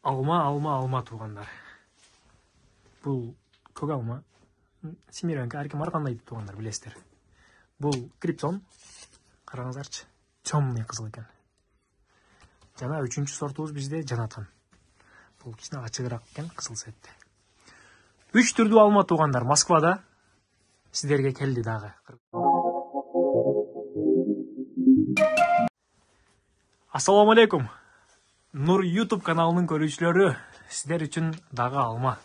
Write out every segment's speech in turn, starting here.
Алма туугандар. Бул көк алма. Семеровка аркем ар кандай деп туугандар билесиздер. Бул крипсон. Караңыздарчы. Темный кызыл экен. Жана 3-чү сортубуз бизде Жанатан. Бул кичине ачыгыраак экен, кызыл цветте. 3 түрдүү алма туугандар Москвада сиздерге келди дагы. Ассаламу алейкум. Нур YouTube каналынын көрүүчүлөрү, сиздер үчүн дагы алма.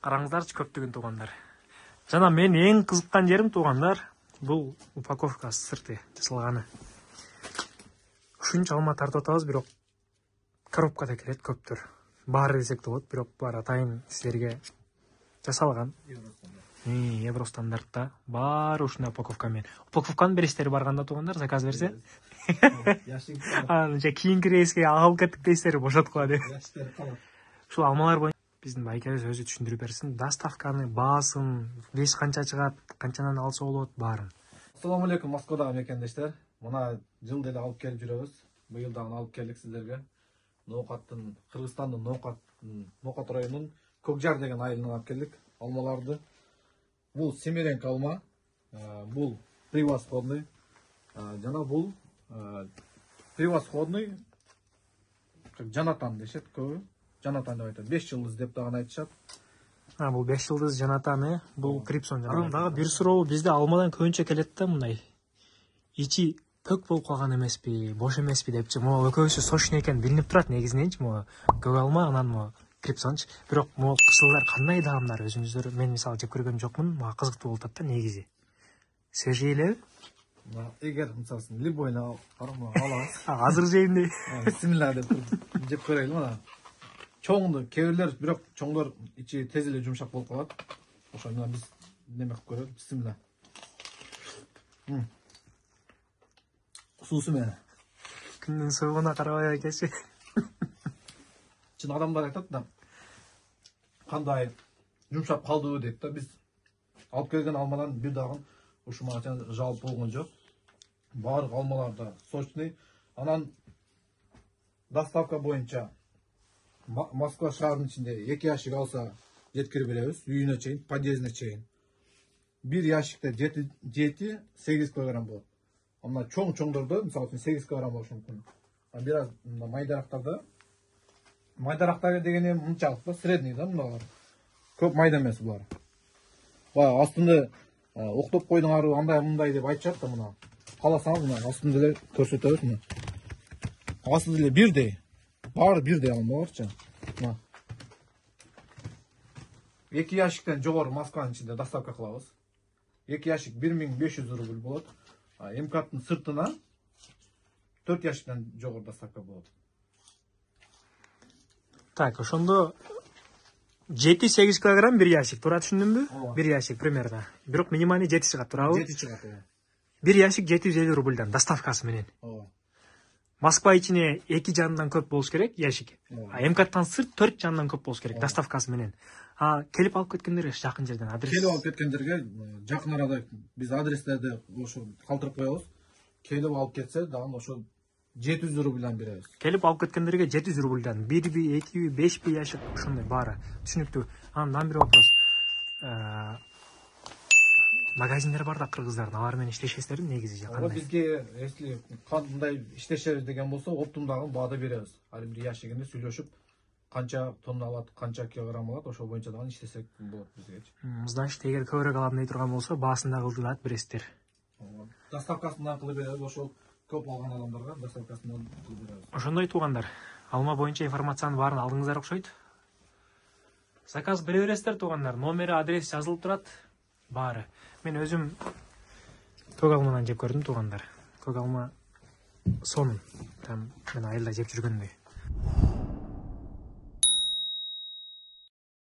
Караңыздарчы көптөгөн туугандар. Жана мен эң кызыккан жерим туугандар, бул упаковка сырты жасалганы. Ушунча алма тартып атабыз, бирок коробкада келет көптөр. Баары десек да болот, бирок баары атайын сиздерге жасалган. Евростандартта баары ушундай упаковка менен. Упаковканы бересиздер барганда туугандар, заказ берсе. Анча кийинки рейске алып кеттик дейсиздер, бошоткула деп. Ушул алмалар боюнча биздин байкебиз өзү түшүндүрүп берсин. Доставканы, баасын, вес канча чыгат, канчадан алса болот, баарын. Ассаламу алейкум, Москвадагы мекендештер. Мына жыл деле алып келип жүрөбүз. Быйыл дагы алып келдик сиздерге. Ноокаттын, Кыргызстандын Ноокат районунун Көкжар деген айылынан алып келдик алмаларды. Бул Семеренко алма, бул превосходный, жана бул превосходный Жанатан дешет көбү. Жанатан деп айтат. 5 жылдыз деп дагы айтышат. Бул 5 жылдыз Жанатаны, бул крипсон жанатан. Дагы бир суроо, бизде алмадан көбүнчө келет да мындай. Ичи көк болуп калган эмеспи, бош эмеспи депчи. Могу экөөсү сочный экен билинип турат негизиненчи, могу көк алма, анан могу крипсончу. Бирок могу кысылдар кандай даамдар өзүңүздөр, мен мисалы жеп көргөн жокмун, мага кызыктуу болуп атат да негизи. Свежий элеби? Эгер мисалы любой алабыз. Азыр жейин дейм. Бисмилла деп жеп көрөйлү мына. Чоңду кээ бирлер, бирок чоңдор ичи тез эле жумшак болуп калат. Ошо менен биз неме кылып көрөлү. Бисмилла. Суусу менен. Күндүн суугуна карабай экенчи. Чын адамдар айтат да, кандай жумшап калдыбы дейт да. Биз алып келген алмадан бир дагы ушуга жалп болгон жок. Баардык алмалар да сочный. Анан доставка боюнча Москва шаарынын ичинде 2 ящик алса жеткирип беребиз, үйүнө чейин, подъездине чейин. Бир ящикте 7-8 килограмм болот. Ана чоң-чоңдордо мисалы үчүн 8 килограмм болушу мүмкүн. Бир аз майдарактар дегени мынчалык да, средний да мундайлар. Көп майда эмес булар. Баягы астында октоп койдуңарбы, андай мындай деп айтышат да мына. Каласаңыз мына астында эле көрсөтөбүз мына. Астында эле бирдей. Баары бирдей алмаларчы. Мына. 2 ящиктен жогору Москванын ичинде доставка кылабыз. 2 ящик 1500 рубль болот. МКаттын сыртына 4 ящиктен жогору доставка болот. Так, ошондо 7-8 килограмм бир ящик, туура түшүндүмбү? Бир ящик примерно. Бирок минимальный 7 чыгат, туурабы? 7 чыгат. Бир ящик 750 рубльдан доставкасы менен. Москва ичине 2 жанынан көп болуш керек ящик. МКаттан сырт 4 жанынан көп болуш керек доставкасы менен. Келип алып кеткендерге жакын жерден адрес. Келип алып кеткендерге жакын арада биз адрестерди ошо калтырып коебуз. Келип алып кетсе дагы ошо 700 рубльдан беребиз. Келип алып кеткендерге 700 рубльдан. 1би, 2би, 5би ящик ушундай баары. Түшүнүктүү. Андан бир вопрос. Магазиндер бар да кыргыздардын, алар менен иштешесиздерби негизи кандай? Бизге если кандай иштешебиз деген болсо, оптумдагы баада беребиз. Ар бир ящигинде сүйлөшүп, канча тонна алат, канча килограмм алат, ошол боюнча дагы иштесек болот бизге. Значит, эгер көбүрөөк алам дей турган болсо, баасын да кылдырат бересиздер. Доставкасынан кылып беребиз, ошол көп алган адамдарга доставкасынан кылып беребиз. Ошондой туугандар. Алма боюнча информациянын баарын алдыңыздар окшойт. Заказ бере бересиздер туугандар. Номери, адрес жазылып турат. Баары. Мен өзүм көк алмадан жеп көрдүм туугандар. Көк алма сонун. Там мен айылда жеп жүргөндөй.